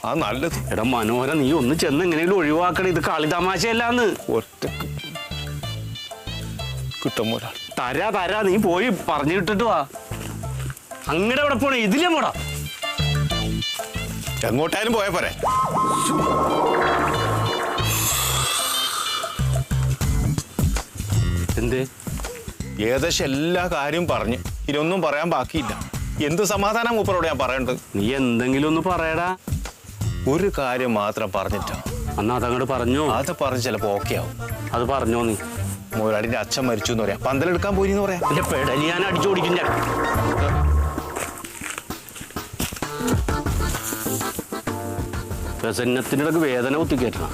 ആ നല്ലത്. എടാ മനോഹര, നീ ഒന്ന് ചെന്ന് എങ്ങനെയെങ്കിലും ഒഴിവാക്കണം. ഇത് കളിതമാശയല്ലാന്ന്. ഒറ്റക്ക് കിട്ടും ഒരാൾ. തരാ നീ പോയി പറഞ്ഞിട്ടിട്ട് വാ. അങ്ങടെ അവിടെ പോണേ, ഇതിലേ പോടാ. എങ്ങോട്ടായാലും പോയാ പോരെ. എന്ത്? ഏകദേശം എല്ലാ കാര്യവും പറഞ്ഞു. ഇതൊന്നും പറയാൻ ബാക്കിയില്ല. എന്ത് സമാധാനം മൂപ്പറോട് ഞാൻ പറയേണ്ടത്? നീ എന്തെങ്കിലും ഒന്ന് പറയടാ. ഒരു കാര്യം മാത്രം പറഞ്ഞിട്ടാ. അന്ന് അതങ്ങോട്ട് പറഞ്ഞോ? അത് പറഞ്ഞ് ചിലപ്പോ ഓക്കെ ആവും. അത് പറഞ്ഞോ നീ? മുതലാളിന്റെ അച്ഛൻ മരിച്ചു എന്ന് പറയാം, പന്തലെടുക്കാൻ പോയി എന്ന് പറയാം. എന്റെ പെടലി ഞാൻ അടിച്ചു ഓടിക്കില്ല. പ്രസന്നത്തിനിടക്ക് വേദന കുത്തിക്കേറ്റണം.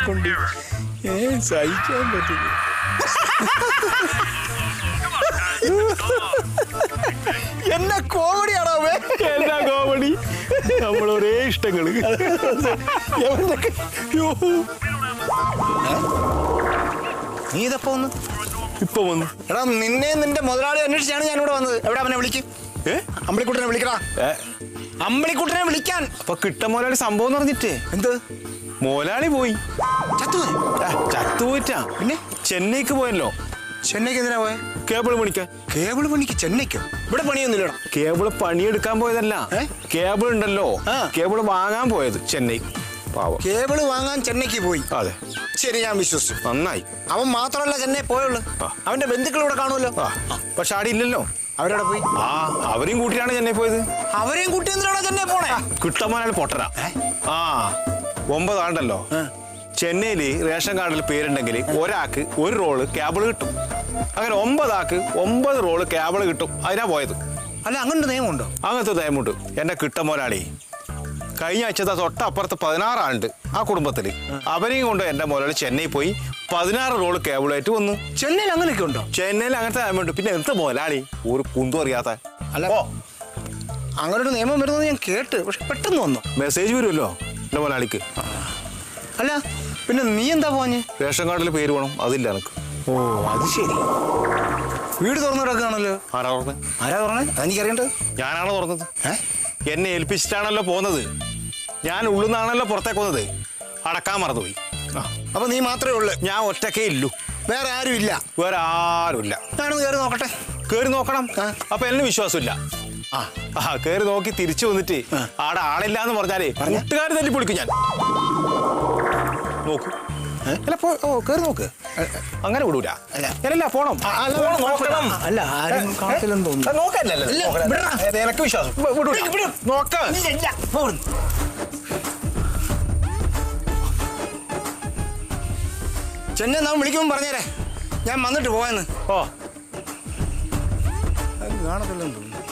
കൊണ്ട് സഹിക്കാൻ പറ്റില്ല. എന്നാ കോമഡിയാണോ? എന്നാ കോമഡി? നമ്മളൊരേ ഇഷ്ടങ്ങള്. നീ ഇതപ്പോ വന്നു? ഇപ്പൊ വന്നു. എടാ നിന്നെ നിന്റെ മുതലാളി അന്വേഷിച്ചാണ് ഞാനിവിടെ വന്നത്. എവിടെ അവനെ വിളിക്കും? അമ്പളിക്കുട്ടനെ വിളിക്കടാ. അമ്പളിക്കുട്ടനെ വിളിക്കാൻ. അപ്പൊ കിട്ട മുതലാളി സംഭവം എന്ന് പറഞ്ഞിട്ടേ എന്ത്? മുതലാളി പോയി. ചത്തുപോയിട്ടാ. പിന്നെ ചെന്നൈക്ക് പോയല്ലോ. ചെന്നൈക്ക് എന്തിനാ പോയെ? കേബിൾ പണിക്കാൻ. കേബിൾ പണിക്ക് ചെന്നൈക്കോ? ഇവിടെ പണിയൊന്നുമില്ലടാ. കേബിള് പണിയെടുക്കാൻ പോയതല്ല, കേബിൾ ഉണ്ടല്ലോ, കേബിള് വാങ്ങാൻ പോയത് ചെന്നൈ. പാവം. കേബിള് വാങ്ങാൻ ചെന്നൈക്ക് പോയി. അതെ, ശരി, ഞാൻ വിശ്വസിച്ചു. നന്നായി. അവൻ മാത്രമല്ല ചെന്നൈ പോയുള്ളൂ. അവന്റെ ബന്ധുക്കൾ ഇവിടെ കാണുമല്ലോ. പക്ഷെ ആടെ ഇല്ലല്ലോ. അവരവിടെ പോയി. അവരെയും കൂട്ടിയാണ് ചെന്നൈ പോയത്. അവരെയും കൂട്ടി എന്തിനാണോ ചെന്നൈ പോണേ? കിട്ടമോനാൾ പൊട്ടരാ. 9 ആണ്ടല്ലോ. ചെന്നൈയില് റേഷൻ കാർഡിൽ പേരുണ്ടെങ്കിൽ ഒരാൾക്ക് 1 റോള് കേബിൾ കിട്ടും. അങ്ങനെ 9 ആൾക്ക് 9 റോള് കേബിൾ കിട്ടും. അതിനാ പോയത്. അല്ല, അങ്ങനത്തെ നിയമമുണ്ടോ? അങ്ങനത്തെ നിയമമുണ്ട്. എന്റെ കിട്ടമോനാളി കഴിഞ്ഞ ആഴ്ചത്തെ തൊട്ടപ്പുറത്ത് 16 ആളുണ്ട് ആ കുടുംബത്തില്. അവരെയും കൊണ്ട് എന്റെ മുതലാളി ചെന്നൈ പോയി 16 റോള് കേബിളായിട്ട് വന്നു. ചെന്നൈയിൽ അങ്ങനെയൊക്കെ ഉണ്ടോ? ചെന്നൈയിൽ അങ്ങനത്തെ നിയമമുണ്ട്. പിന്നെ എന്ത് മുതലാളി ഒരു കുന്തും അറിയാത്ത? അല്ല, അങ്ങനെ ഒരു നിയമം വരുന്നത് ഞാൻ കേട്ട്, പക്ഷെ പെട്ടെന്ന് വന്നു. മെസ്സേജ് വരുമല്ലോ എന്റെ മുതലാളിക്ക്. അല്ല, പിന്നെ നീ എന്താ പോഞ്ഞ്? റേഷൻ കാർഡിൽ പേര് വേണം, അതില്ല എനിക്ക്. ഓ, അത് ശരി. വീട് തുറന്നു കിടക്കുകയാണല്ലോ. ആരാ തുറന്നത്? ആരാ തുറന്നേ? അതെനിക്കറിയണ്ടത്. ഞാനാണോ തുറന്നത്? എന്നെ ഏൽപ്പിച്ചിട്ടാണല്ലോ പോകുന്നത്. ഞാൻ ഉള്ളുന്നാണല്ലോ പുറത്തേക്ക് വന്നത്. അടക്കാൻ മറന്നുപോയി. അപ്പൊ നീ മാത്രമേ ഉള്ളൂ? ഞാൻ ഒറ്റക്കേ ഇല്ലു. വേറെ ആരും ഇല്ല? വേറെ ആരുമില്ല. ഞാനൊന്ന് കയറി നോക്കട്ടെ. കയറി നോക്കണം. അപ്പൊ എന്നെ വിശ്വാസമില്ല. കയറി നോക്കി തിരിച്ചു വന്നിട്ട് ആടെ ആളില്ല എന്ന് പറഞ്ഞാലേ കൂട്ടുകാർ തല്ലി പൊളിക്കും ഞാൻ. നോക്കൂ. അല്ല, കയറി നോക്ക്. അങ്ങനെ വിടൂല. അല്ല, പോണം. അല്ല, ആരും കാത്തില്ലെന്ന് തോന്നുന്നു. നോക്കല്ലോ, എനക്ക് വിശ്വാസം. നോക്ക. ചെന്നൈ നാം വിളിക്കുമ്പോൾ പറഞ്ഞേരെ, ഞാൻ വന്നിട്ട് പോയെന്ന്. കാണത്തില്ലെന്ന് തോന്നുന്നു.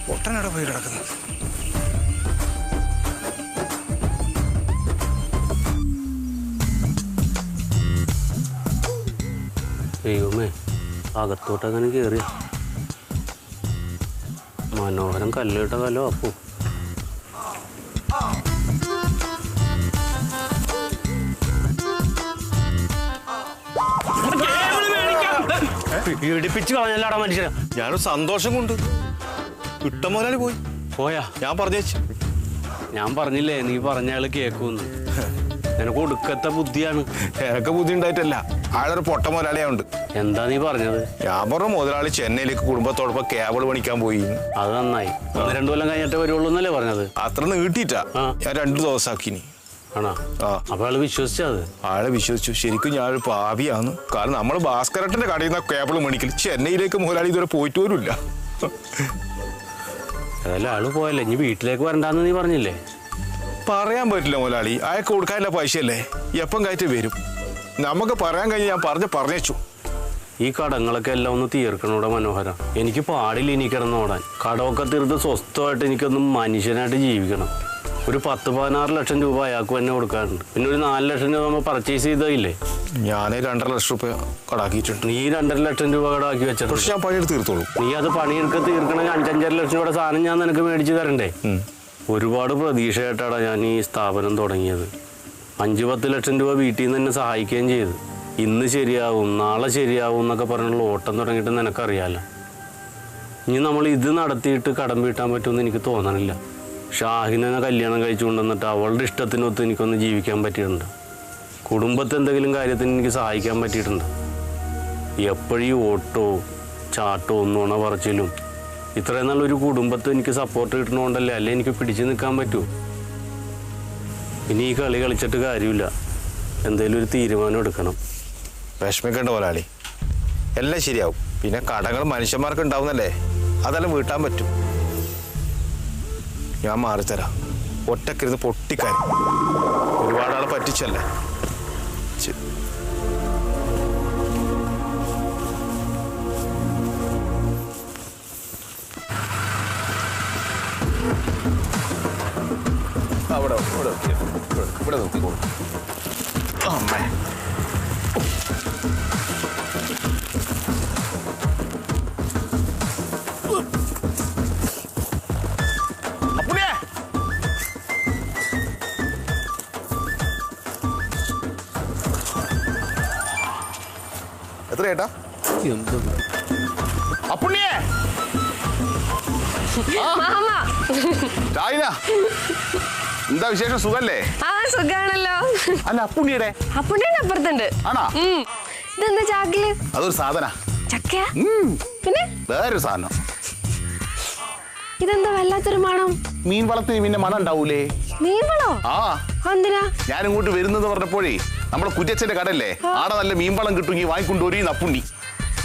പൊട്ടനവിടെ പോയി കിടക്കുന്നത്. ദൈവമേ, അകത്തോട്ട് അങ്ങനെ കയറിയ മനോഹരം കല്ലിട്ട കല്ലോ. അപ്പോ പീഡിപ്പിച്ച് കളഞ്ഞല്ലാടാ മനുഷ്യനെ. ഞാനൊരു സന്തോഷം കൊണ്ട് കിട്ട മുതലാളി പോയാ ഞാൻ പറഞ്ഞേച്ചു. ഞാൻ പറഞ്ഞില്ലേ നീ പറഞ്ഞയാള് കേക്കൂന്ന്. നിനക്ക് ഒടുക്കത്തെ ബുദ്ധിയാണ്. എനക്ക് ബുദ്ധി ഉണ്ടായിട്ടല്ല, ആളൊരു പൊട്ട മുതലാളിയുണ്ട്. എന്താ നീ പറഞ്ഞത്? ഞാൻ പറഞ്ഞ മുതലാളി ചെന്നൈയിലേക്ക് കുടുംബത്തോടൊപ്പം കേബിൾ പണിക്കാൻ പോയി. അത് നന്നായി. 1-2 കൊല്ലം കഴിഞ്ഞിട്ട് വരുള്ളൂ എന്നല്ലേ പറഞ്ഞത്? അത്ര നീട്ടിട്ടാ ഞാൻ 2 ദിവസമാക്കിനി. ആണോ? അപ്പൊ ആള് വിശ്വസിച്ചത്? ആളെ വിശ്വസിച്ചു. ശരിക്കും ഞാനൊരു പാപിയാന്ന്. കാരണം നമ്മൾ ഭാസ്കരട്ടന്റെ കടയിൽ നിന്ന് കേബിൾ മണിക്കൽ ചെന്നൈയിലേക്ക് മുതലാളി ഇതുവരെ പോയിട്ട് പോലുമില്ല. അതല്ല, ആള് പോയല്ലേ, ഇനി വീട്ടിലേക്ക് വരണ്ടാന്ന് നീ പറഞ്ഞില്ലേ? പറയാൻ പറ്റില്ല മുതലാളി, അയാൾക്ക് കൊടുക്കാനുള്ള പൈസയല്ലേ, എപ്പം കയറ്റി വരും. നമുക്ക് പറയാൻ കഴിഞ്ഞ് ഞാൻ പറഞ്ഞേച്ചു. ഈ കടങ്ങളൊക്കെ എല്ലാം ഒന്ന് തീർക്കണോടെ മനോഹരം. എനിക്ക് പാടില്ല ഇനി കിടന്നോടാൻ. കടമൊക്കെ തീർത്ത് സ്വസ്ഥമായിട്ട് എനിക്കൊന്നും മനുഷ്യനായിട്ട് ജീവിക്കണം. ഒരു 10-16 ലക്ഷം രൂപ അയാൾക്ക് തന്നെ കൊടുക്കാറുണ്ട്. പിന്നെ ഒരു 4 ലക്ഷം രൂപ നമ്മൾ പർച്ചേസ് ചെയ്തില്ലേ? ഞാൻ 2.5 ലക്ഷം രൂപ കടാക്കിയിട്ടുണ്ട്. നീ 2.5 ലക്ഷം രൂപ കടാക്കി വെച്ചിട്ട്. പക്ഷെ ഞാൻ പണിയെടുത്ത് തീർത്തോളൂ. നീ അത് പണിയെടുത്ത് തീർക്കണമെങ്കിൽ 5-5 ലക്ഷം രൂപയുടെ സാധനം ഞാൻ നിനക്ക് മേടിച്ച് തരണ്ടേ? ഒരുപാട് പ്രതീക്ഷയായിട്ടാണ് ഞാൻ ഈ സ്ഥാപനം തുടങ്ങിയത്. 5-10 ലക്ഷം രൂപ വീട്ടിൽ നിന്ന് എന്നെ സഹായിക്കുകയും ചെയ്തു. ഇന്ന് ശരിയാവും, നാളെ ശരിയാവും എന്നൊക്കെ പറഞ്ഞുള്ള ഓട്ടം തുടങ്ങിയിട്ട് നിനക്കറിയാമല്ലോ. ഇനി നമ്മൾ ഇത് നടത്തിയിട്ട് കടം വീട്ടാൻ പറ്റുമെന്ന് എനിക്ക് തോന്നണില്ല. ഷാഹിനെ കല്യാണം കഴിച്ചു കൊണ്ടുവന്നിട്ട് അവളുടെ ഇഷ്ടത്തിനൊത്ത് എനിക്കൊന്ന് ജീവിക്കാൻ പറ്റിയിട്ടുണ്ട്. കുടുംബത്തെ എന്തെങ്കിലും കാര്യത്തിന് എനിക്ക് സഹായിക്കാൻ പറ്റിയിട്ടുണ്ട്. എപ്പോഴും ഈ ഓട്ടോ ചാട്ടോ ഒന്നുണ പറച്ചിലും ഇത്രയും നല്ലൊരു കുടുംബത്തെ എനിക്ക് സപ്പോർട്ട് കിട്ടണോണ്ടല്ലേ അല്ലേ എനിക്ക് പിടിച്ചു നിൽക്കാൻ പറ്റൂ. ഇനി ഈ കളി കളിച്ചിട്ട് കാര്യമില്ല, എന്തെങ്കിലും ഒരു തീരുമാനം എടുക്കണം. വിഷമിക്കേണ്ട പോലാളി, എല്ലാം ശരിയാവും. പിന്നെ കടകൾ മനുഷ്യന്മാർക്ക് ഉണ്ടാവുന്നല്ലേ, അതെല്ലാം വീട്ടാൻ പറ്റും. ഞാൻ മാറിത്തരാം. ഒറ്റക്കിരുന്ന് പൊട്ടിക്കാരി ഒരുപാട് ആളെ പറ്റിച്ചല്ലേ. ഇവിടെ നോക്കിക്കോളൂ. അമ്മേ എത്ര ചേട്ടാ? അപ്പുണ്ണിയേ, എന്താ വിശേഷം? സുഖല്ലേ? ആ സുഖാണല്ലോ. അല്ല അപ്പുണ്ണിയുടെ അപ്പുണ്ണിയുടെ അപ്പുറത്തുണ്ട്. ആണോ? ഇതെന്താ ചാക്കില്? അതൊരു സാധന. ചക്ക? പിന്നെ വേറൊരു സാധനം. ഇതെന്താ വല്ലാത്തൊരു മണം? മീൻ വളത്തിന് പിന്നെ മണം ഉണ്ടാവൂലേ? മീൻ വളോ? ആ, എന്തിനാ? ഞാൻ ഇങ്ങോട്ട് വരുന്നത് പറഞ്ഞപ്പോഴേ നമ്മുടെ കുര്യച്ചന്റെ കടല്ലേ, ആടെ നല്ല മീൻ വളം കിട്ടുമെങ്കിൽ വാങ്ങിക്കൊണ്ടുവരും അപ്പുണ്ണി.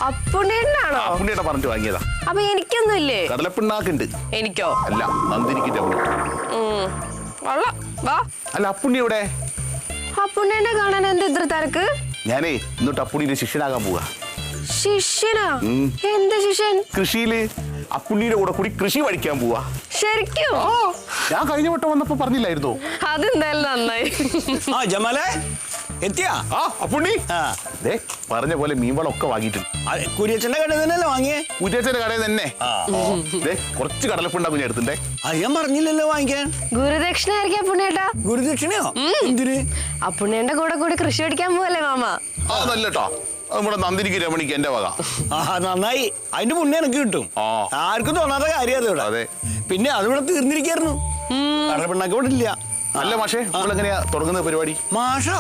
അപ്പുണ്ണിയാണോ? അപ്പുണ്ണിയുടെ പറഞ്ഞിട്ട് വാങ്ങിയതാ. അപ്പൊ എനിക്കൊന്നുമില്ലേ? കടലപ്പിണ്ണാക്കുണ്ട്. എനിക്കോ? അല്ല, നന്ദിനിക്കിന്റെ അവിടെ. അല്ല അപ്പുണ്ണി എവിടെ? അപ്പുണ്ണിനെ കാണാൻ എന്താ ഇത്ര തിരക്ക്? ഞാനേ ഇന്നോട്ട് അപ്പുണ്ണിയുടെ ശിഷ്യനാകാൻ പോവാ. ശിഷ്യനാ? എന്താ ശിഷ്യൻ? കൃഷിയില് അപ്പുണ്ണിയുടെ കൂടെ കൂടി കൃഷി പഠിക്കാൻ പോവാ. ശരിക്കും? ഞാൻ കഴിഞ്ഞ വട്ടം വന്നപ്പോ പറഞ്ഞില്ലായിരുന്നോ? അതെന്തായാലും നന്നായി. ആ ജമാലേ എത്തിയാ? ആ അപ്പുണ്ണി പറഞ്ഞ പോലെ മീൻവളം ഒക്കെ വാങ്ങിയിട്ടുണ്ട്. കുര്യച്ചന്റെ കടയിൽ തന്നെയല്ലേ വാങ്ങിയേ? കുര്യച്ചന്റെ കടയിൽ തന്നെ. കുറച്ച് കടലപ്പുണ്ടാക്കും ഞാൻ എടുത്തിണ്ടേ. ഞാൻ പറഞ്ഞില്ലല്ലോ വാങ്ങിക്കാൻ. ഗുരുദക്ഷിണ ആയിരിക്കും അപ്പുണ്ണിയേട്ടാ. ഗുരുദക്ഷിണയോ? എന്തിന്? അപ്പുണ്ണിയുടെ കൂടെ കൂടി കൃഷി പഠിക്കാൻ പോവല്ലേ മാമ? അതല്ലട്ടോ, നമ്മുടെ നന്ദിനിക്ക് രമണിക്ക് എന്റെ വക. നന്നായി, അതിന്റെ പുണ്യം എനിക്ക് കിട്ടും. ആർക്കും തോന്നാത്ത കാര്യം ഇവിടെ. അതെ, പിന്നെ അതിവിടെ തീർന്നിരിക്കായിരുന്നു. കടലപ്പിണ്ണാക്ക് ഇവിടെ ഇല്ല. അല്ല മാഷേ, നമ്മളെങ്ങനെയാ തുടങ്ങുന്ന പരിപാടി? മാഷോ?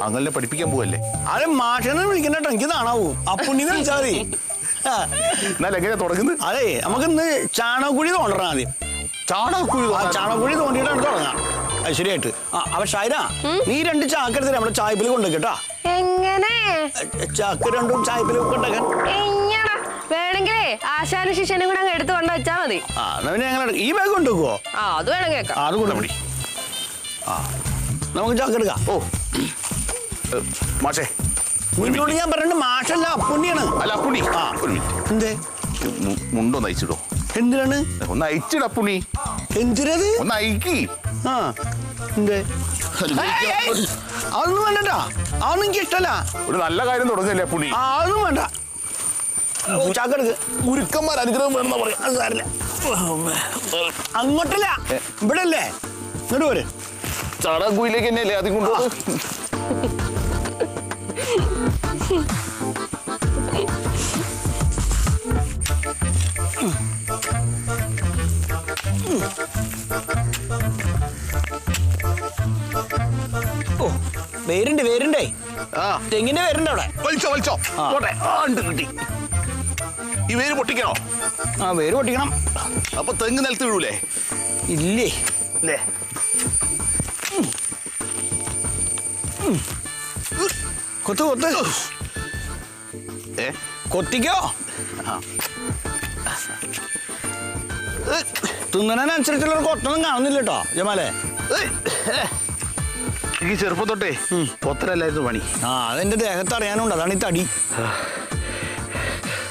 അങ്ങനെ പഠിപ്പിക്കാൻ പോവല്ലേ? അതെ, മാഷെന്ന് വിളിക്കണ്ടോ, എനിക്ക് നാണാവും. അപ്പുണ്ണിന്ന് വിളിച്ചാൽ മതി. എന്നാൽ എങ്ങനെയാ തുടങ്ങുന്നത്? അതെ, നമുക്കിന്ന് ചാണകക്കുഴി തോണ്ടണം ആദ്യം. ചാണകക്കുഴി തോണ്ടിയിട്ടാണ് തുടങ്ങാം ശരിയായിട്ട്. അപ്പൊ ഷൈന, നീ 2 ചാക്കെടുത്ത് നമ്മുടെ ചായപ്പിൽ കൊണ്ടുവെക്കട്ടാ. എങ്ങനെ? ചാക്ക് 2 ചായപ്പിൽ കൊണ്ടുവെക്കാൻ. വേണമെങ്കിലേ ആശാനും ശിഷ്യനും കൂടെ അങ്ങ് എടുത്ത് കൊണ്ടു വെച്ചാ മതി. ഞങ്ങൾ ഈ ബാഗ് കൊണ്ടുവെക്കുവോ? അത് വേണം കേൾക്കാം. അത് കൊണ്ടുപിടി. നമുക്ക് ചാക്കെടുക്കാം. ഓ മാഷേ, നിന്നോട് ഞാൻ പറഞ്ഞിട്ട് മാഷല്ല അപ്പുണ്ണിയാണ്. അല്ല അപ്പുണ്ണി, ഒരു മിനിറ്റ്. എന്തേ? മുണ്ടൊന്ന് അയച്ചിടോ. എന്തിനാണ്? ഒന്ന് അയച്ചിട അപ്പുണ്ണി. എന്തിനത്? ഒന്ന് അയക്കി. എന്തേ? അതൊന്നും വേണ്ടട്ടാ, അതൊന്നും എനിക്ക് ഇഷ്ടല്ല. ഒരു നല്ല കാര്യം തുടങ്ങല്ലേ അപ്പുണ്ണി? അതൊന്നും വേണ്ട. ചാക്കെടുക്ക്. ഗുരുക്കന്മാർ അനുഗ്രഹം വേണമെന്നാ പറയാ. അത് സാരില്ല. അങ്ങോട്ടല്ല, ഇവിടെ അല്ലേ? ഇങ്ങോട്ട് പോര്. ചാണകക്കുഴിയിലേക്ക് തന്നെയല്ലേ ആദ്യം കൊണ്ടുപോകും. വേരുണ്ടേ. തെങ്ങിന്റെ വേരുണ്ട് അവിടെ. വലിച്ചോ പോട്ടെ. കിട്ടി. ഈ വേര് പൊട്ടിക്കണോ? വേര് പൊട്ടിക്കണം. അപ്പൊ തെങ്ങ് നിലത്ത് വീഴൂലേ? ഇല്ലേ? കൊത്ത് കൊത്തിക്കോ. തിന്നണനുസരിച്ചുള്ള കൊത്തൊന്നും കാണുന്നില്ല കേട്ടോ ജമാലേ. ഈ ചെറുപ്പം തൊട്ടേ പൊത്തരല്ലായിരുന്നു പണി. അതെന്റെ ദേഹത്ത് അറിയാനുണ്ട്, അതാണ് ഈ തടി.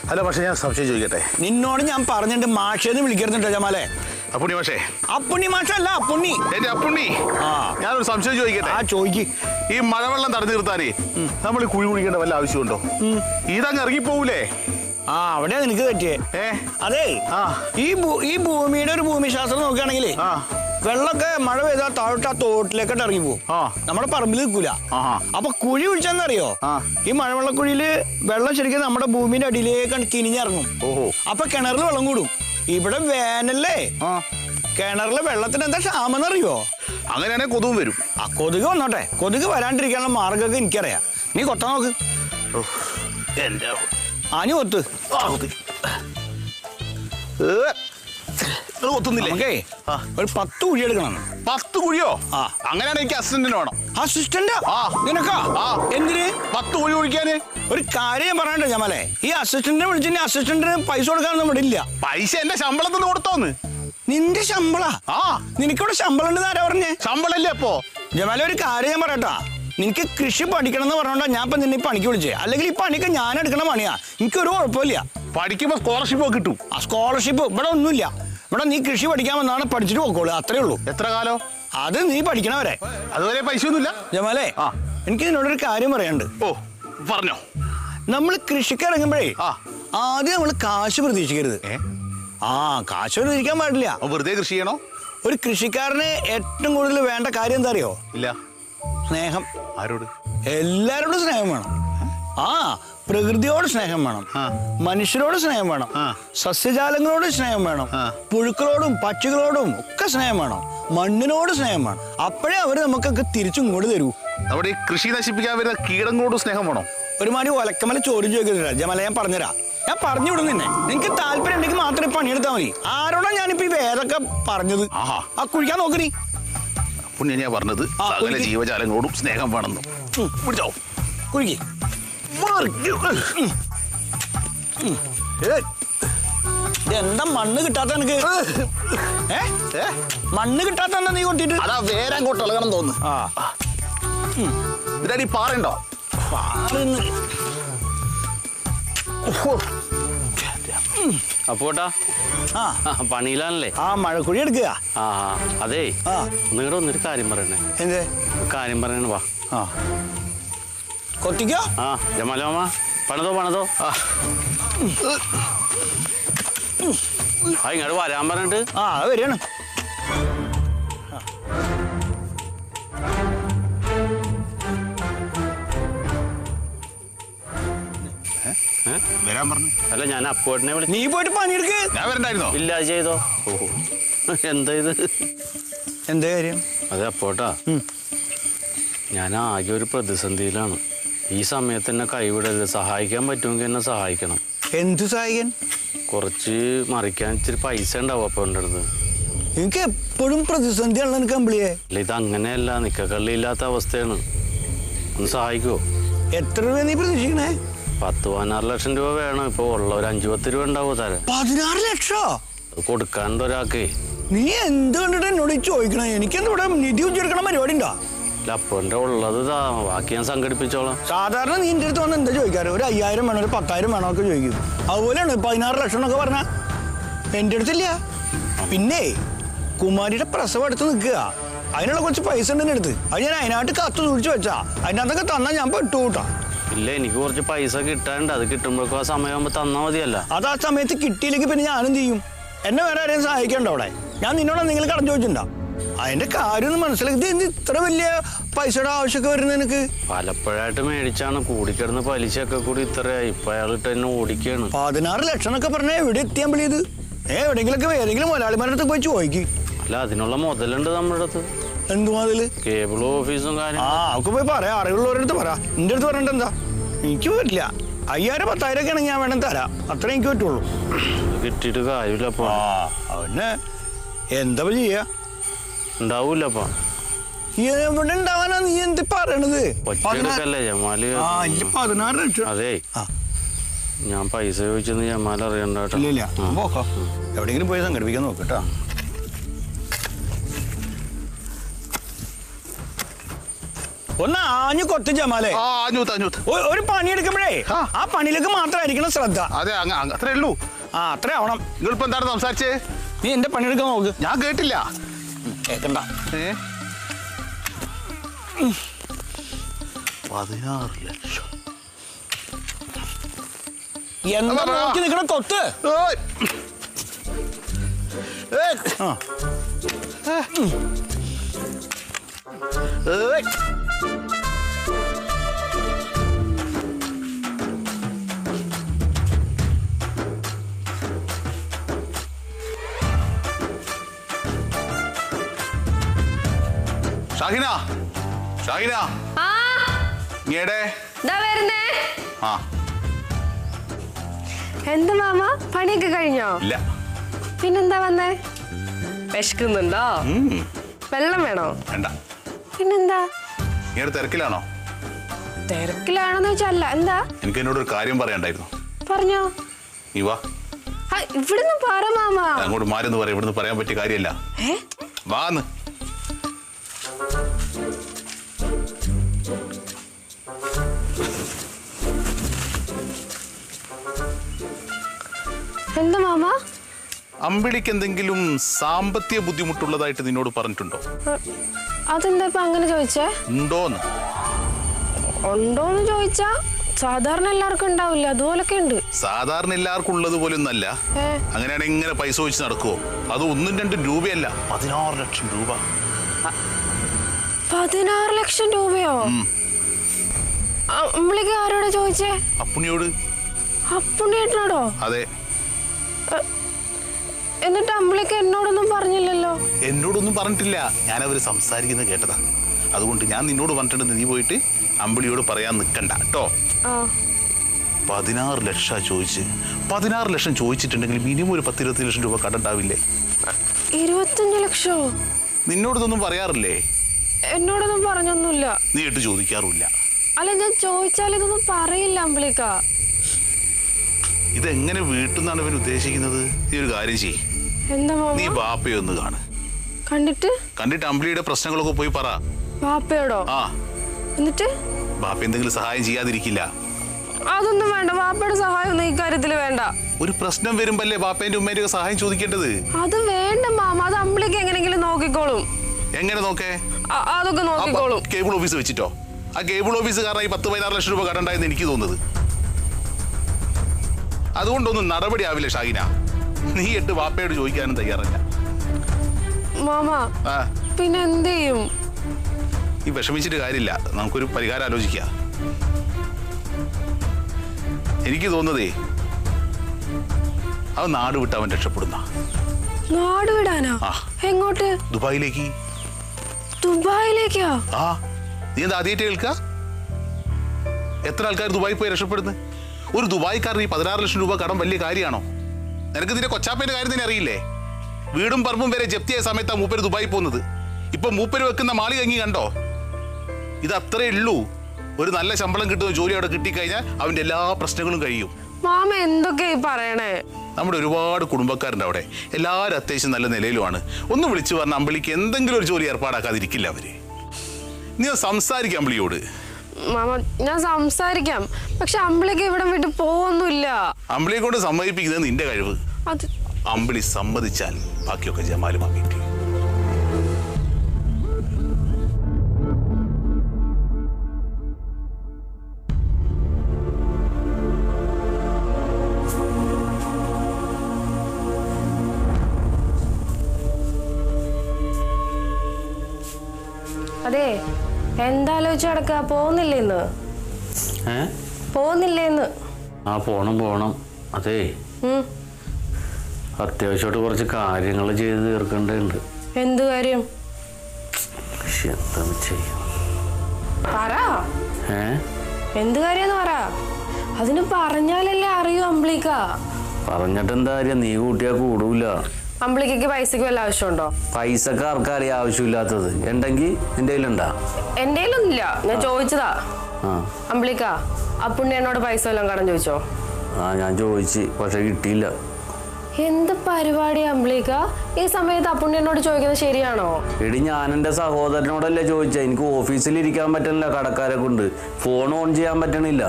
അല്ല പക്ഷെ ഞാൻ സംശയം ചോദിക്കട്ടെ? നിന്നോട് ഞാൻ പറഞ്ഞിട്ട് മാഷേന്ന് വിളിക്കരുന്നുണ്ടോ ജമാലേ? അപ്പുണ്ണി മാഷേ. അപ്പുണ്ണി മാഷല്ല, അപ്പുണ്ണി. എന്റെ അപ്പുണ്ണി, ഞാനൊരു സംശയം ചോദിക്കട്ടെ? ചോദിക്ക്. ഈ മഴവെള്ളം തടഞ്ഞു നിർത്താനേ നമ്മൾ കുഴി കുഴിക്കേണ്ട വല്ല ആവശ്യമുണ്ടോ? ഇതങ്ങ് ഇറങ്ങിപ്പോവൂലേ? അവിടെ നിനക്ക് പറ്റിയേ. അതെ, ഈ ഭൂമിയുടെ ഒരു ഭൂമിശാസ്ത്രം നോക്കുകയാണെങ്കിൽ വെള്ളമൊക്കെ മഴ പെയ്താൽ താഴോട്ട് ആ തോട്ടിലേക്കോട്ട് ഇറങ്ങി പോകും. നമ്മുടെ പറമ്പിൽ നിൽക്കൂല. അപ്പൊ കുഴി കുഴിച്ചെന്നറിയോ, ഈ മഴവെള്ളക്കുഴിയില് വെള്ളം ശരിക്കും നമ്മുടെ ഭൂമിന്റെ അടിയിലേക്കാണ് കിനിഞ്ഞിറങ്ങും. അപ്പൊ കിണറിൽ വെള്ളം കൂടും. ഇവിടെ വേനല്ലേ, കിണറിലെ വെള്ളത്തിന് എന്താ ക്ഷാമെന്നറിയോ? അങ്ങനെയാണെങ്കിൽ കൊതുകും വരും. ആ കൊതുക് വന്നോട്ടെ, കൊതുക് വരാണ്ടിരിക്കാനുള്ള മാർഗമൊക്കെ എനിക്കറിയാം. നീ കൊത്താ നോക്ക്. ആഞ്ഞു കൊത്ത്. കൊത്തുന്നില്ലേ? ഒരു 10 കുഴി എടുക്കണം. 10 കുഴിയോ? അങ്ങനെയാണ് എനിക്ക് അസിസ്റ്റന്റിന് വേണം. അസിസ്റ്റന്റ് നിനക്കാ? എന്തിന് 10 കുഴി കുഴിക്കാന്? ഒരു കാര്യം പറയണ്ടോ ജമാലെ, ഈ അസിസ്റ്റന്റിനെ വിളിച്ചിട്ട് അസിസ്റ്റന്റിന് പൈസ കൊടുക്കാനൊന്നും ഇവിടെ ഇല്ല. പൈസ എന്റെ ശമ്പളത്തിന് കൊടുത്തോന്ന്. നിന്റെ ശമ്പള? നിനക്കിവിടെ ശമ്പളം ഉണ്ടെന്ന് ആരാ പറഞ്ഞേ? ശമ്പളല്ലേ അപ്പോ? ജമാലെ ഒരു കാര്യം ഞാൻ പറയട്ടാ, നിനക്ക് കൃഷി പഠിക്കണം എന്ന് പറഞ്ഞോണ്ടാ ഞാൻ ഇപ്പൊ നിന്നെ പണിക്ക് വിളിച്ചേ. അല്ലെങ്കിൽ ഈ പണിക്ക് ഞാൻ എടുക്കണ പണിയാ, എനിക്കൊരു കുഴപ്പമില്ല. പഠിക്കുമ്പോ സ്കോളർഷിപ്പ് കിട്ടും. ആ സ്കോളർഷിപ്പ് ഇവിടെ ഒന്നുമില്ല. ഇവിടെ നീ കൃഷി പഠിക്കാൻ വന്നാണ്, പഠിച്ചിട്ട് പോക്കോളൂ, അത്രേ ഉള്ളൂ. എത്ര കാലം? അത് നീ പഠിക്കണവരെ. അതുവരെ പൈസ ഒന്നുമില്ല. ജമാലെ എനിക്ക് നിന്നോടൊരു കാര്യം പറയാനുണ്ട്. പറഞ്ഞോ. നമ്മൾ കൃഷിക്ക് ഇറങ്ങുമ്പോഴേ ആദ്യം നമ്മൾ കാശ് പ്രതീക്ഷിക്കരുത്. കാശ് പ്രതീക്ഷിക്കാൻ പാടില്ല. വെറുതെ കൃഷി ചെയ്യണോ? ഒരു കൃഷിക്കാരന് ഏറ്റവും കൂടുതൽ വേണ്ട കാര്യം എന്താ അറിയോ? ഇല്ല. സ്നേഹം. ആരോട്? എല്ലാരോടും സ്നേഹം വേണം. പ്രകൃതിയോട് സ്നേഹം വേണം, മനുഷ്യരോട് സ്നേഹം വേണം, സസ്യജാലങ്ങളോട് സ്നേഹം വേണം, പുഴുക്കളോടും പക്ഷികളോടും ഒക്കെ സ്നേഹം വേണം, മണ്ണിനോട് സ്നേഹം വേണം. അപ്പോഴേ അവര് നമുക്കൊക്കെ തിരിച്ചും ഇങ്ങോട്ട് തരൂ. അവിടെ ഈ കൃഷി നശിപ്പിക്കാൻ വരുന്ന കീടങ്ങളോട് സ്നേഹം വേണം. ഒരുമാതിരി ഒലക്കമല ചോദ്യം ചോദിക്കുന്നില്ല ജമല, ഞാൻ പറഞ്ഞുതരാം. ഞാൻ പറഞ്ഞു വിടും നിന്നെ. നിനക്ക് താല്പര്യം ഉണ്ടെങ്കിൽ മാത്രമേ പണിയെടുത്താൽ മതി. ആരോടാ ഞാനിപ്പോ ഈ വേദൊക്കെ പറഞ്ഞത്? കുഴിക്കാൻ നോക്കണി. പുണ്യനെയാ പറഞ്ഞത് സകല ജീവജാലങ്ങളോടും സ്നേഹം വേണമെന്ന്. കുഴിച്ചോ, കുഴിക്ക്. എന്താ മണ്ണ് കിട്ടാത്ത എനിക്ക്? മണ്ണ് കിട്ടാത്ത നീ കൊട്ടിട്ട്? അതാ വേറെ അങ്ങോട്ട് ഇളകണം തോന്നുന്നു. ഇതിനടി പാറുണ്ടോ? അപ്പോട്ടാ പണിയിലാണല്ലേ? മഴക്കുഴി എടുക്കുക. അതെ, നിങ്ങളുടെ ഒന്നൊരു കാര്യം പറയണേ. എന്ത് കാര്യം പറയണ? വാ കൊത്തിക്കോ. ജമാലോമ പണിതോ പണിതോ. ഇങ്ങോട്ട് വരാൻ പറഞ്ഞിട്ട്. അത് വരികയാണ്. വരാൻ പറഞ്ഞു. അല്ല, ഞാൻ അപ്പോട്ടിനെ വിളിച്ചു. നീ പോയിട്ട് പണിയെടുക്ക്. ഞാൻ വരണ്ടായിരുന്നോ? ഇല്ല, ചെയ്തോ. എന്താ ഇത്? എന്താ കാര്യം? അതെ അപ്പോട്ടാ, ഞാൻ ആകെ ഒരു പ്രതിസന്ധിയിലാണ്. ഈ സമയത്ത് എന്നെ കൈവിടരുത്. സഹായിക്കാൻ പറ്റുമെങ്കിൽ എന്നെ സഹായിക്കണം. എന്ത് സഹായിക്കാൻ? കുറച്ച് മറിക്കാൻ ഇച്ചിരി പൈസ ഉണ്ടാവും അപ്പൊ എൻ്റെ അടുത്ത്. എനിക്ക് എപ്പോഴും പ്രതിസന്ധിയാണല്ലോ എനിക്ക് കമ്പിളിയെ. അല്ല, ഇത് അങ്ങനെയല്ല, നിക്കക്കള്ളിയില്ലാത്ത അവസ്ഥയാണ്. ഒന്ന് സഹായിക്കുമോ? എത്ര രൂപ നീ പ്രതീക്ഷിക്കണേ? 10-16 ലക്ഷം രൂപ വേണം. ഇപ്പൊ ഉള്ള ഒരു 5-10 രൂപ ഉണ്ടാവോ തരാൻ? 16 ലക്ഷോ? കൊടുക്കാണ്ട് ഒരാൾക്ക്. നീ എന്ത് കണ്ടിട്ട് എന്നോട് ചോദിക്കണേ? എനിക്കെന്താ ഇവിടെ നിധി ഉച്ചെടുക്കണ പരിപാടി ഉണ്ടോ? അപ്പോന്റെ ഉള്ളത് ബാക്കി ഞാൻ സംഘടിപ്പിച്ചോളാം. സാധാരണ നീ എൻ്റെ അടുത്ത് വന്ന് എന്താ ചോദിക്കാറ്? ഒരു 5000 വേണം, ഒരു 10,000 വേണോ ഒക്കെ ചോദിക്കും. അതുപോലെയാണ് 16 ലക്ഷം എന്നൊക്കെ പറഞ്ഞാൽ എൻ്റെ അടുത്തില്ല. പിന്നെ കുമാരിയുടെ പ്രസവം എടുത്ത് നിൽക്കുക, അതിനുള്ള കുറച്ച് പൈസ ഉണ്ട് എൻ്റെ അടുത്ത്. അത് ഞാൻ അതിനായിട്ട് കത്ത് സൂക്ഷിച്ച് വെച്ചാ. അതിനകത്തൊക്കെ തന്നാൽ ഞാൻ പെട്ടു കൂട്ടാ. ഇല്ല, എനിക്ക് കുറച്ച് പൈസ കിട്ടാനുണ്ട്. അത് കിട്ടുമ്പോഴേക്കും ആ സമയമാകുമ്പോൾ തന്നാൽ മതിയല്ല. അത് ആ സമയത്ത് കിട്ടിയില്ലെങ്കിൽ പിന്നെ ഞാനും ചെയ്യും. എന്നെ വേറെ ആരെയും സഹായിക്കണ്ട അവിടെ. ഞാൻ നിന്നോട് എന്തെങ്കിലും കടം ചോദിച്ചിട്ടുണ്ടോ? അതിന്റെ കാര്യം ഒന്ന് മനസ്സിലാക്കി. എന്ത് ഇത്ര വലിയ പൈസയുടെ ആവശ്യമൊക്കെ വരുന്നത് എനിക്ക്? പലപ്പോഴായിട്ട് മേടിച്ചാണ്. കൂടിക്കിടന്ന് പലിശയൊക്കെ കൂടി ഇത്രയായി. ഇപ്പൊ അയാളിട്ട് എന്നെ ഓടിക്കാണ്. 16 ലക്ഷം എന്നൊക്കെ പറഞ്ഞാൽ എവിടെ എത്തിയാൻ വിളിയത്? എവിടെയെങ്കിലൊക്കെ ഏതെങ്കിലും മുതലാളിമാരുടെ അടുത്ത് പോയി ചോദിക്കും. അല്ല, അതിനുള്ള മുതലുണ്ട് നമ്മുടെ അടുത്ത്. എന്തു മുതല്? കേബിൾ ഓഫീസും കാര്യം. അവർക്ക് പോയി പറയാം. അറിവുള്ളവരുടെ അടുത്ത് പറ. എന്റെ അടുത്ത് പറഞ്ഞിട്ട് എന്താ? എനിക്ക് പറ്റില്ല. 5000-10,000 ഒക്കെ ആണെങ്കിൽ ഞാൻ വേണം തരാം. അത്രേ എനിക്ക് പറ്റുള്ളൂ. കിട്ടിയിട്ട് കാര്യമില്ല. അപ്പൊ അവന് എന്താ ചെയ്യാ? ഉണ്ടാവൂലപ്പാ. എവിടെ ഉണ്ടാവാനാ നീ എന്ത് പറയണത്? ഒറ്റക്കല്ലേ ജമാല്? 16 ലക്ഷം. അതെ, ഞാൻ പൈസ ചോദിച്ചെന്ന് ജമാൽ അറിയണ്ട. എവിടെയെങ്കിലും പോയി സംഘടിപ്പിക്കാൻ നോക്കട്ടോ. ഒന്ന് ആഞ്ഞു കൊത്ത് ജമാലെ. ഒരു പണി എടുക്കുമ്പോഴേ ആ പണിയിലേക്ക് മാത്രമായിരിക്കണം ശ്രദ്ധ. അതെ, അത്രേ ഉള്ളൂ. അത്രേ ആവണം. നിങ്ങളിപ്പോ എന്താണ് സംസാരിച്ചേ? നീ എന്റെ പണിയെടുക്കാൻ നോക്ക്. ഞാൻ കേട്ടില്ല. കേക്കണ്ട. 16 ലക്ഷം എന്താ നോക്കി നിൽക്കണ കൊത്ത്? ഷാഹിന ഷാഹിന ഇങ്ങേടെ ആ എന്താ മാമ പണിയൊക്കെ കഴിഞ്ഞോ? ഇല്ല. പിന്നെന്താ വന്നേ? വിശക്കുന്നുണ്ടോ? വെള്ളം വേണോ? വേണ്ട. പിന്നെന്താ? ഇങ്ങേടെ തിരക്കിലാണോ? തിരക്കിലാണോന്ന് വെച്ചല്ല. എന്താ? എനിക്ക് എന്നോട് ഒരു കാര്യം പറയണ്ടായിരുന്നു. പറഞ്ഞോ. നീ വാ. ഇവിടുന്ന് പറ മാമ. അങ്ങോട്ട് മാരെന്ന് പറയാം. ഇവിടുന്ന് പറയാൻ പറ്റിയ കാര്യമല്ല. വാന്ന്. എന്താ മാമ? അമ്പിളിക്ക് എന്തെങ്കിലും സാമ്പത്തിക ബുദ്ധിമുട്ടുള്ളതായിട്ട് നിന്നോട് പറഞ്ഞിട്ടുണ്ടോ? അതെന്താ ഇപ്പൊ അങ്ങനെ ചോദിച്ചേ? ഉണ്ടോന്ന്? ഉണ്ടോന്ന് ചോദിച്ചാ സാധാരണ എല്ലാവർക്കും ഉണ്ടാവില്ല, അതുപോലൊക്കെ ഉണ്ട്. സാധാരണ എല്ലാവർക്കും ഉള്ളത് പോലൊന്നല്ല. അങ്ങനെയാണെങ്കിൽ ഇങ്ങനെ പൈസ ചോദിച്ച് നടക്കുവോ? അത് 1-2 രൂപയല്ല, 16 ലക്ഷം രൂപ. 16 ലക്ഷം രൂപയോ? അമ്പിളിക്ക് ആരോടാ ചോദിച്ചേ? അപ്പുണ്ണിയോട്. അപ്പുണ്ണിയേട്ടനോടോ? അതെ. എന്നിട്ട് അമ്പിളിക്ക് എന്നോടൊന്നും പറഞ്ഞില്ലല്ലോ. എന്നോടൊന്നും പറഞ്ഞിട്ടില്ല, ഞാൻ അവര് സംസാരിക്കുന്നത് കേട്ടതാ. അതുകൊണ്ട് ഞാൻ നിന്നോട് പറഞ്ഞിട്ടുണ്ട്, നീ പോയിട്ട് അമ്പിളിയോട് പറയാൻ നിൽക്കണ്ട കേട്ടോ. 16 ലക്ഷം ചോദിച്ച് 16 ലക്ഷം ചോദിച്ചിട്ടുണ്ടെങ്കിൽ മിനിമം ഒരു 10-20 ലക്ഷം രൂപ കടണ്ടാവില്ലേ? 25 ലക്ഷോ? നിന്നോടൊന്നും പറയാറില്ലേ? എന്നോടൊന്നും പറഞ്ഞൊന്നുമില്ല. നീ ഇട്ട് ചോദിക്കാറുമില്ല. അല്ല, ഞാൻ ചോദിച്ചാൽ ഇതൊന്നും പറയില്ല അമ്പിളിക്ക. ഇതെങ്ങനെ വീട്ടിൽ നിന്നാണ് ഇവൻ ഉദ്ദേശിക്കുന്നത്? നീ ഒരു കാര്യം ചെയ്യ്. എന്താ മാമ? നീ ബാപ്പയൊന്ന് കാണ്. കണ്ടിട്ട് അമ്പിളിയുടെ പ്രശ്നങ്ങളൊക്കെ പോയി പറ. ബാപ്പയോടോ? ആ. എന്നിട്ട് ബാപ്പ എന്തെങ്കിലും സഹായം ചെയ്യാതിരിക്കില്ല. അതൊന്നും വേണ്ട, ബാപ്പയുടെ സഹായം ഒന്നും ഇക്കാര്യത്തിൽ വേണ്ട. ഒരു പ്രശ്നം വരുമ്പല്ലേ ബാപ്പേന്റെ ഉമ്മേന്റെ സഹായം ചോദിക്കേണ്ടത്. അത് വേണ്ട മാമ, അത് അമ്പിളിക്ക് എങ്ങനെങ്കിലും നോക്കിക്കോളും. എങ്ങനെ നോക്കേ? അതൊക്കെ നോക്കിക്കോളും. കേബിൾ ഓഫീസ് വെച്ചിട്ടോ? ആ കേബിൾ ഓഫീസ് കാരണം ഈ 10-16 ലക്ഷം രൂപ കടണ്ടായെന്ന് എനിക്ക് തോന്നുന്നത്. അതുകൊണ്ടൊന്നും നടപടി ആവില്ല ഷാഹിന. നീ എട്ട് ബാപ്പയോട് ചോദിക്കാനും തയ്യാറല്ല. മാമ പിന്നെ എന്ത് ചെയ്യും? ഈ വിഷമിച്ചിട്ട് കാര്യമില്ല, നമുക്കൊരു പരിഹാരം ആലോചിക്കാം. എനിക്ക് തോന്നുന്നതേ അവൻ നാട് വിട്ട് അവൻ രക്ഷപ്പെടുന്ന. നാട് വിടാനാ? എങ്ങോട്ട്? ദുബായിലേക്ക്. ദുബായിലേക്കോ? ആ, നീ എന്താ ആദ്യമായിട്ട് കേൾക്കുക? എത്ര ആൾക്കാർ ദുബായി പോയി രക്ഷപ്പെടുന്നു? ഒരു ദുബായിക്കാരൻ ഈ 16 ലക്ഷം രൂപ കടം വലിയ കാര്യമാണോ? നിനക്ക് നിന്റെ കൊച്ചാപ്പേന്റെ കാര്യം തന്നെ അറിയില്ലേ? വീടും പറമ്പും വരെ ജപ്തിയായ സമയത്താണ് മൂപ്പര് ദുബായി പോകുന്നത്. ഇപ്പൊ മൂപ്പര് വെക്കുന്ന മാളിക അങ്ങി കണ്ടോ? ഇത് അത്രേ ഉള്ളൂ. ഒരു നല്ല ശമ്പളം കിട്ടുന്ന ജോലി അവിടെ കിട്ടിക്കഴിഞ്ഞാൽ അവന്റെ എല്ലാ പ്രശ്നങ്ങളും കഴിയും. മാമ എന്തൊക്കെയാ പറയണേ? നമ്മുടെ ഒരുപാട് കുടുംബക്കാരുണ്ട് അവിടെ, എല്ലാവരും അത്യാവശ്യം നല്ല നിലയിലുമാണ്. ഒന്ന് വിളിച്ചു പറഞ്ഞ അമ്പിളിക്ക് എന്തെങ്കിലും ഒരു ജോലി ഏർപ്പാടാക്കാതിരിക്കില്ല അവര്. നീ സംസാരിക്കാം അമ്പിളിയോട്. മാമ ഞാൻ സംസാരിക്കാം, പക്ഷെ അമ്പിളിക്ക് ഇവിടെ വിട്ട് പോവൊന്നുമില്ല. അമ്പിളിയെ കൊണ്ട് സമ്മതിപ്പിക്കുന്നത് നിന്റെ കഴിവ്. അമ്പിളി സമ്മതിച്ചാൽ ബാക്കിയൊക്കെ ജമാല് മാമിയിട്ട്. അതെ, എന്താലോചിച്ച് നടക്ക? പോകുന്നില്ലേന്ന്? പോകുന്നില്ലേന്ന്? ആ പോണം. അതേ, അത്യാവശ്യമായിട്ട് കുറച്ച് കാര്യങ്ങൾ ചെയ്ത് തീർക്കേണ്ടതുണ്ട്. എന്ത് കാര്യം? എന്താ ചെയ്യും? പറ. എന്ത് കാര്യന്ന് പറ. അതിന് പറഞ്ഞാലല്ലേ അറിയൂ അമ്പിളിക്ക. പറഞ്ഞിട്ട് എന്താ കാര്യം? നീ കൂട്ടിയാ കൂടൂല. അമ്പിളിക്ക് പൈസക്ക് വല്ല ആവശ്യമുണ്ടോ? പൈസക്ക് ആർക്കറിയാം ആവശ്യമില്ലാത്തത്? ഉണ്ടെങ്കിൽ നിന്റെ കയ്യിലുണ്ടാ? എന്റെ കയ്യിലൊന്നുമില്ല, ഞാൻ ചോദിച്ചതാ. അമ്പിളിക്ക, അപ്പുണ്ണിയനോട് പൈസ വല്ലതും കടം ചോദിച്ചോ? ഞാൻ ചോദിച്ചു, പക്ഷെ കിട്ടിയില്ല. എന്ത് പരിപാടി അമ്പിളിക്ക? ഈ സമയത്ത് അപ്പുണ്ണിയനോട് ചോദിക്കുന്നത് ശരിയാണോ? എടി, ഞാൻ എന്റെ സഹോദരനോടല്ലേ ചോദിച്ചാ. എനിക്ക് ഓഫീസിൽ ഇരിക്കാൻ പറ്റണില്ല, കടക്കാരെ കൊണ്ട് ഫോൺ ഓൺ ചെയ്യാൻ പറ്റണില്ല.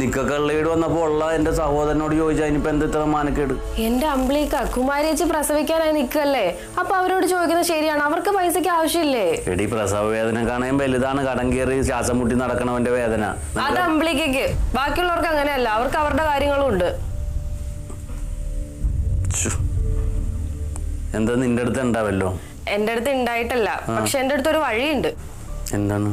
നിക്കക്കള്ളീട് വന്നപ്പോ ഉള്ള എന്റെ സഹോദരനോട് ചോദിച്ചാ ഇനിയിപ്പോ എന്ത് ഇത്ര മാനക്കേട്? എന്റെ അമ്പിളിക്ക, കുമാരിയേച്ചി പ്രസവിക്കാനായി നിക്കല്ലേ, അപ്പൊ അവരോട് ചോദിക്കുന്നത് ശരിയാണ്. അവർക്ക് പൈസക്ക് ആവശ്യമില്ലേ? എടി, പ്രസവ വേദന കാണാൻ വലുതാണ് കടം കയറി ശ്വാസം മുട്ടി നടക്കണവന്റെ വേദന. അത് അമ്പിളിക്ക്. ബാക്കിയുള്ളവർക്ക് അങ്ങനെയല്ല, അവർക്ക് അവരുടെ കാര്യങ്ങളും ഉണ്ട്. എന്താ നിന്റെ അടുത്ത് ഉണ്ടാവല്ലോ? എന്റെ അടുത്ത് ഉണ്ടായിട്ടല്ല, പക്ഷെ എന്റെ അടുത്ത് ഒരു വഴിയുണ്ട്. എന്താണ്?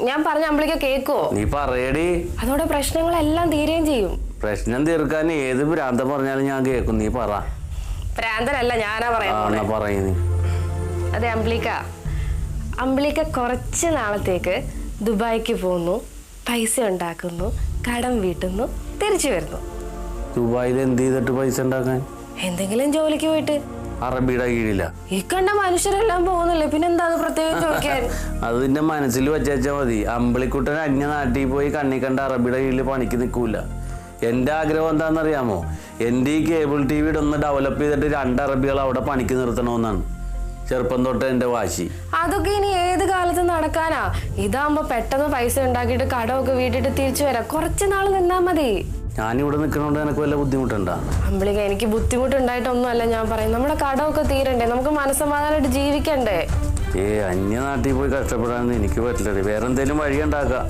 ഞാൻ പറഞ്ഞ അമ്പിളിക്ക കേക്കുവോ? നീ പറയടി. അതോടെ പ്രശ്നങ്ങളെല്ലാം തീരുകയും ചെയ്യും. പ്രശ്നം തീർക്കാൻ ഏത് ഭ്രാന്തം പറഞ്ഞാലും ഞാൻ കേൾക്കും. നീ പറ. പ്രാന്തനല്ല, ഞാനാ പറയാൻ പറയുന്നേ. അതെ അമ്പിളിക്ക കുറച്ച് നാളത്തേക്ക് ദുബായിക്ക് പോകുന്നു, പൈസ ഉണ്ടാക്കുന്നു, കടം വീട്ടുന്നു, തിരിച്ചു വരുന്നു. ദുബായിൽ എന്ത് ചെയ്തിട്ട് പൈസ ഉണ്ടാക്കാൻ? എന്തെങ്കിലും ജോലിക്ക് പോയിട്ട്. അറബിയുടെ കീഴില്ല ഈ കണ്ട മനുഷ്യരെല്ലാം പോകുന്നില്ലേ, പിന്നെന്താ അത് പ്രത്യേകം ചോദിക്കാൻ? അത് നിന്റെ മനസ്സിൽ വെച്ചാ മതി. അമ്പിളിക്കുട്ടൻ അന്യ നാട്ടിൽ പോയി കണ്ണി കണ്ട അറബിയുടെ കീഴിൽ പണിക്ക് നിൽക്കൂല. എൻ്റെ ആഗ്രഹം എന്താണെന്നറിയാമോ? എൻ്റെ ഈ കേബിൾ ടി വി ഒന്ന് ഡെവലപ്പ് ചെയ്തിട്ട് 2 അറബികൾ അവിടെ പണിക്ക് നിർത്തണമെന്നാണ് ചെറുപ്പം തൊട്ട് എൻ്റെ വാശി. അതൊക്കെ ഇനി ഏത് കാലത്ത് നടക്കാനാ? ഇതാകുമ്പോ പെട്ടെന്ന് പൈസ ഉണ്ടാക്കിയിട്ട് കടമൊക്കെ വീട്ടിട്ട് തിരിച്ചു വരാം. കുറച്ച് നാൾ നിന്നാ മതി. ഞാനിവിടെ നിൽക്കണോണ്ട് എനിക്ക് വല്ല ബുദ്ധിമുട്ടുണ്ടോ? അമ്പിളിക, എനിക്ക് ബുദ്ധിമുട്ടുണ്ടായിട്ടൊന്നുമല്ല ഞാൻ പറയും. നമ്മുടെ കടമൊക്കെ തീരണ്ടേ, നമുക്ക് മനസ്സമാധാനമായിട്ട് ജീവിക്കണ്ടേ? അന്യ നാട്ടിൽ പോയി കഷ്ടപ്പെടാനൊന്നും എനിക്ക് പറ്റില്ല. വേറെ എന്തെങ്കിലും വഴി ഉണ്ടാക്കാം.